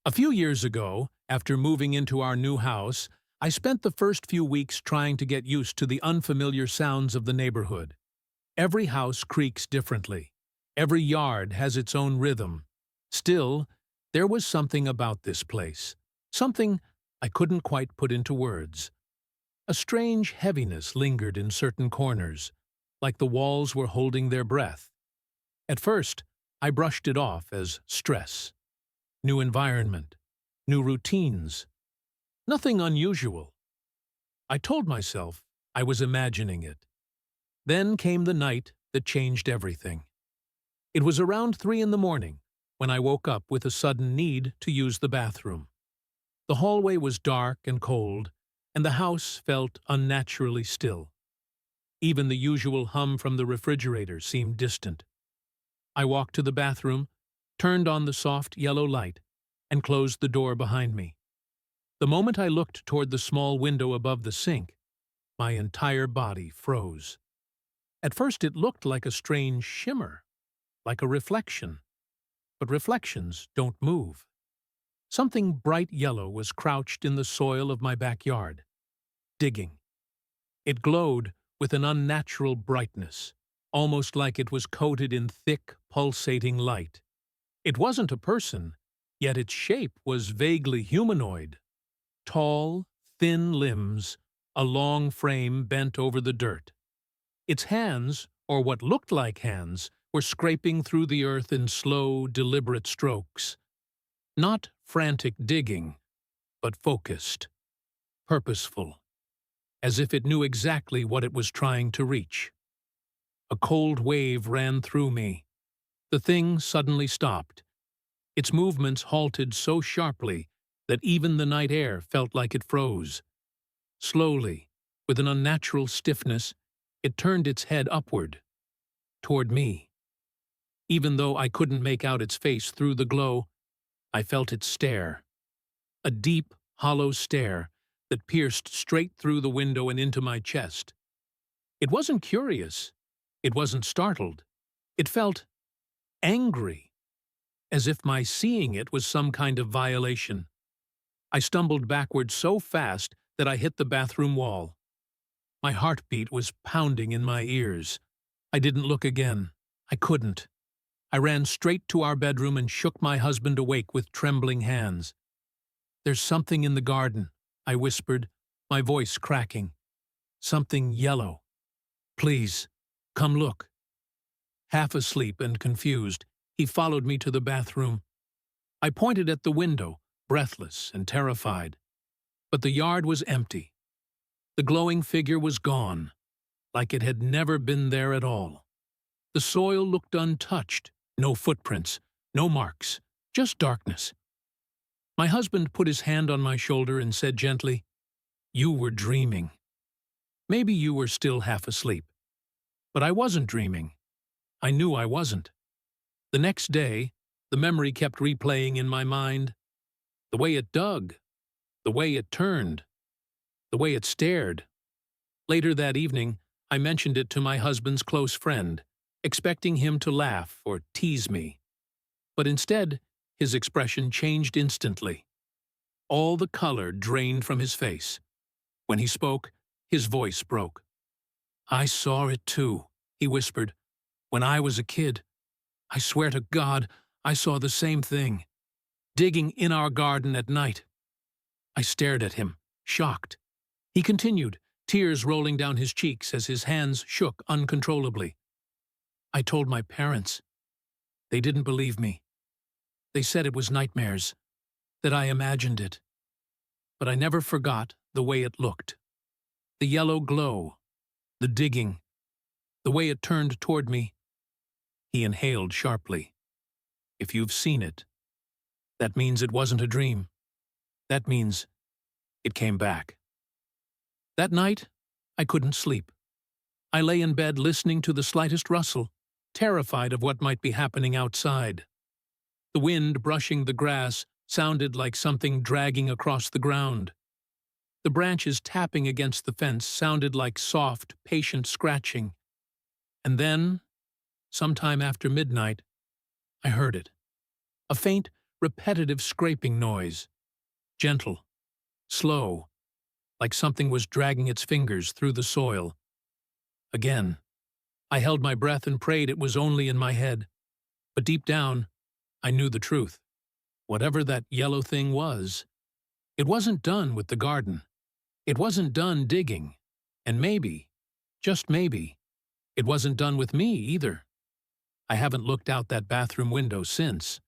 A few years ago, after moving into our new house, I spent the first few weeks trying to get used to the unfamiliar sounds of the neighborhood. Every house creaks differently. Every yard has its own rhythm. Still, there was something about this place. Something I couldn't quite put into words. A strange heaviness lingered in certain corners, like the walls were holding their breath. At first, I brushed it off as stress. New environment, new routines. Nothing unusual. I told myself I was imagining it. Then came the night that changed everything. It was around 3 in the morning when I woke up with a sudden need to use the bathroom. The hallway was dark and cold, and the house felt unnaturally still. Even the usual hum from the refrigerator seemed distant. I walked to the bathroom, turned on the soft yellow light, and closed the door behind me. The moment I looked toward the small window above the sink, my entire body froze. At first it looked like a strange shimmer, like a reflection. But reflections don't move. Something bright yellow was crouched in the soil of my backyard, digging. It glowed with an unnatural brightness, almost like it was coated in thick, pulsating light. It wasn't a person, yet its shape was vaguely humanoid. Tall, thin limbs, a long frame bent over the dirt. Its hands, or what looked like hands, were scraping through the earth in slow, deliberate strokes. Not frantic digging, but focused, purposeful, as if it knew exactly what it was trying to reach. A cold wave ran through me. The thing suddenly stopped. Its movements halted so sharply that even the night air felt like it froze. Slowly, with an unnatural stiffness, it turned its head upward, toward me. Even though I couldn't make out its face through the glow, I felt its stare. A deep, hollow stare that pierced straight through the window and into my chest. It wasn't curious. It wasn't startled. It felt angry, as if my seeing it was some kind of violation. I stumbled backward so fast that I hit the bathroom wall. My heartbeat was pounding in my ears. I didn't look again. I couldn't. I ran straight to our bedroom and shook my husband awake with trembling hands. "There's something in the garden," I whispered, my voice cracking. "Something yellow. Please, come look." Half asleep and confused, he followed me to the bathroom. I pointed at the window, breathless and terrified. But the yard was empty. The glowing figure was gone, like it had never been there at all. The soil looked untouched, no footprints, no marks, just darkness. My husband put his hand on my shoulder and said gently, "You were dreaming. Maybe you were still half asleep." But I wasn't dreaming. I knew I wasn't. The next day, the memory kept replaying in my mind. The way it dug, the way it turned, the way it stared. Later that evening, I mentioned it to my husband's close friend, expecting him to laugh or tease me. But instead, his expression changed instantly. All the color drained from his face. When he spoke, his voice broke. "I saw it too," he whispered. "When I was a kid. I swear to God, I saw the same thing. Digging in our garden at night." I stared at him, shocked. He continued, tears rolling down his cheeks as his hands shook uncontrollably. "I told my parents. They didn't believe me. They said it was nightmares, that I imagined it. But I never forgot the way it looked. The yellow glow, the digging, the way it turned toward me." He inhaled sharply. "If you've seen it, that means it wasn't a dream. That means it came back." That night, I couldn't sleep. I lay in bed listening to the slightest rustle, terrified of what might be happening outside. The wind brushing the grass sounded like something dragging across the ground. The branches tapping against the fence sounded like soft, patient scratching. And then, sometime after midnight, I heard it. A faint, repetitive scraping noise. Gentle, slow, like something was dragging its fingers through the soil. Again. I held my breath and prayed it was only in my head. But deep down, I knew the truth. Whatever that yellow thing was, it wasn't done with the garden. It wasn't done digging. And maybe, just maybe, it wasn't done with me either. I haven't looked out that bathroom window since.